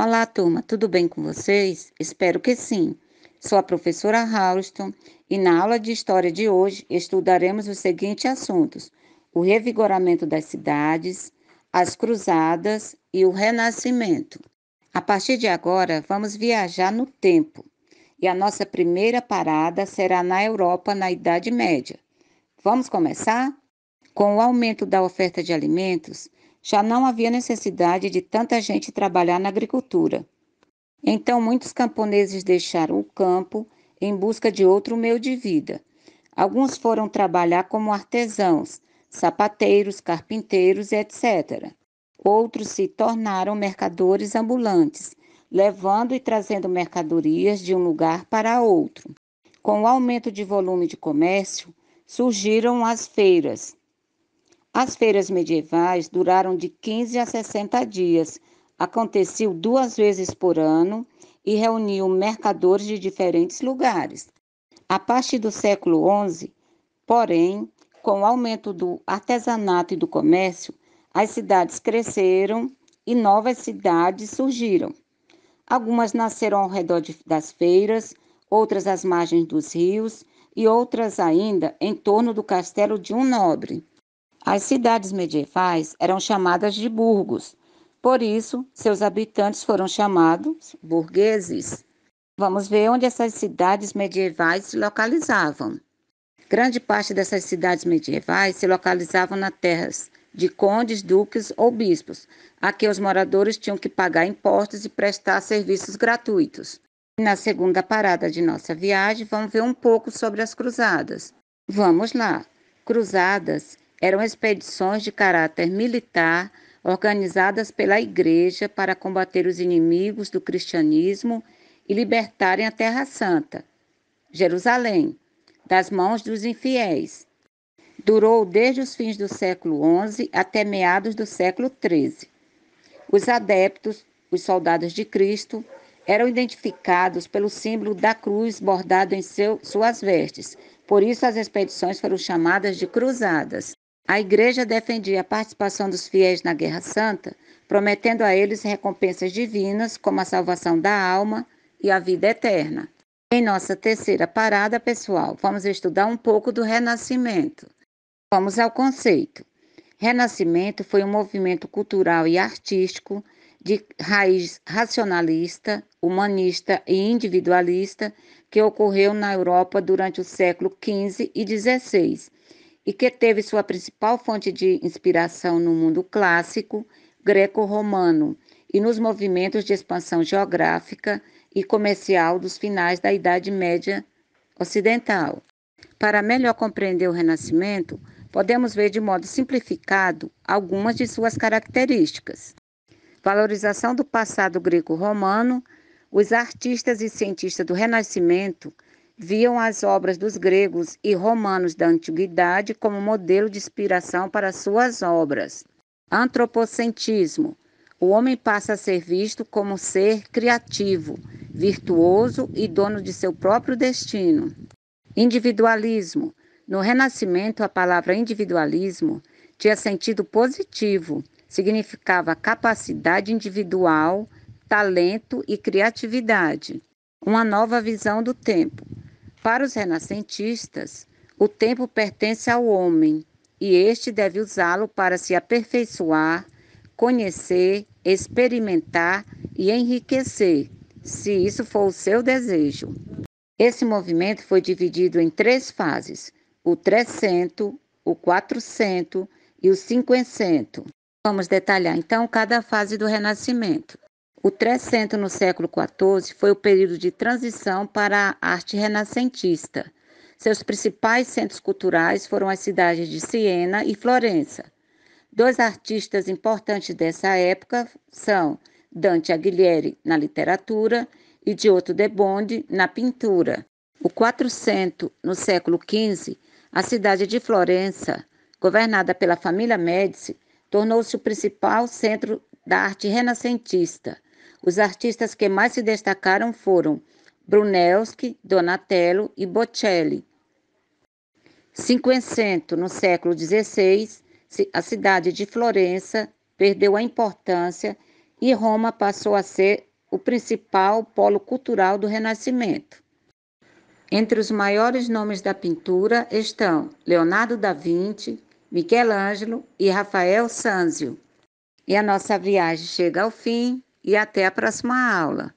Olá, turma, tudo bem com vocês? Espero que sim. Sou a professora Houston e na aula de História de hoje estudaremos os seguintes assuntos: o revigoramento das cidades, as cruzadas e o renascimento. A partir de agora, vamos viajar no tempo e a nossa primeira parada será na Europa na Idade Média. Vamos começar? Com o aumento da oferta de alimentos, já não havia necessidade de tanta gente trabalhar na agricultura. Então, muitos camponeses deixaram o campo em busca de outro meio de vida. Alguns foram trabalhar como artesãos, sapateiros, carpinteiros, etc. Outros se tornaram mercadores ambulantes, levando e trazendo mercadorias de um lugar para outro. Com o aumento de volume de comércio, surgiram as feiras. As feiras medievais duraram de 15 a 60 dias, aconteciam 2 vezes por ano e reuniam mercadores de diferentes lugares. A partir do século XI, porém, com o aumento do artesanato e do comércio, as cidades cresceram e novas cidades surgiram. Algumas nasceram ao redor das feiras, outras às margens dos rios e outras ainda em torno do castelo de um nobre. As cidades medievais eram chamadas de burgos, por isso seus habitantes foram chamados burgueses. Vamos ver onde essas cidades medievais se localizavam. Grande parte dessas cidades medievais se localizavam nas terras de condes, duques ou bispos, a que os moradores tinham que pagar impostos e prestar serviços gratuitos. Na segunda parada de nossa viagem, vamos ver um pouco sobre as cruzadas. Vamos lá. Cruzadas eram expedições de caráter militar organizadas pela Igreja para combater os inimigos do cristianismo e libertarem a Terra Santa, Jerusalém, das mãos dos infiéis. Durou desde os fins do século XI até meados do século XIII. Os adeptos, os soldados de Cristo, eram identificados pelo símbolo da cruz bordado em suas vestes. Por isso as expedições foram chamadas de cruzadas. A igreja defendia a participação dos fiéis na Guerra Santa, prometendo a eles recompensas divinas, como a salvação da alma e a vida eterna. Em nossa terceira parada, pessoal, vamos estudar um pouco do Renascimento. Vamos ao conceito. Renascimento foi um movimento cultural e artístico de raiz racionalista, humanista e individualista que ocorreu na Europa durante o século XV e XVI e que teve sua principal fonte de inspiração no mundo clássico, greco-romano e nos movimentos de expansão geográfica e comercial dos finais da Idade Média Ocidental. Para melhor compreender o Renascimento, podemos ver de modo simplificado algumas de suas características. Valorização do passado greco-romano, os artistas e cientistas do Renascimento viam as obras dos gregos e romanos da antiguidade como modelo de inspiração para suas obras. Antropocentrismo. O homem passa a ser visto como ser criativo, virtuoso e dono de seu próprio destino. Individualismo. No Renascimento, a palavra individualismo tinha sentido positivo, significava capacidade individual, talento e criatividade. Uma nova visão do tempo. Para os renascentistas, o tempo pertence ao homem e este deve usá-lo para se aperfeiçoar, conhecer, experimentar e enriquecer, se isso for o seu desejo. Esse movimento foi dividido em 3 fases: o 300, o 400 e o 500. Vamos detalhar então cada fase do Renascimento. O 300 no século XIV foi o período de transição para a arte renascentista. Seus principais centros culturais foram as cidades de Siena e Florença. 2 artistas importantes dessa época são Dante Alighieri na literatura e Giotto de Bond na pintura. O 400 no século XV, a cidade de Florença, governada pela família Médici, tornou-se o principal centro da arte renascentista. Os artistas que mais se destacaram foram Brunelleschi, Donatello e Botticelli. 500 no século XVI, a cidade de Florença perdeu a importância e Roma passou a ser o principal polo cultural do Renascimento. Entre os maiores nomes da pintura estão Leonardo da Vinci, Michelangelo e Rafael Sanzio. E a nossa viagem chega ao fim e até a próxima aula.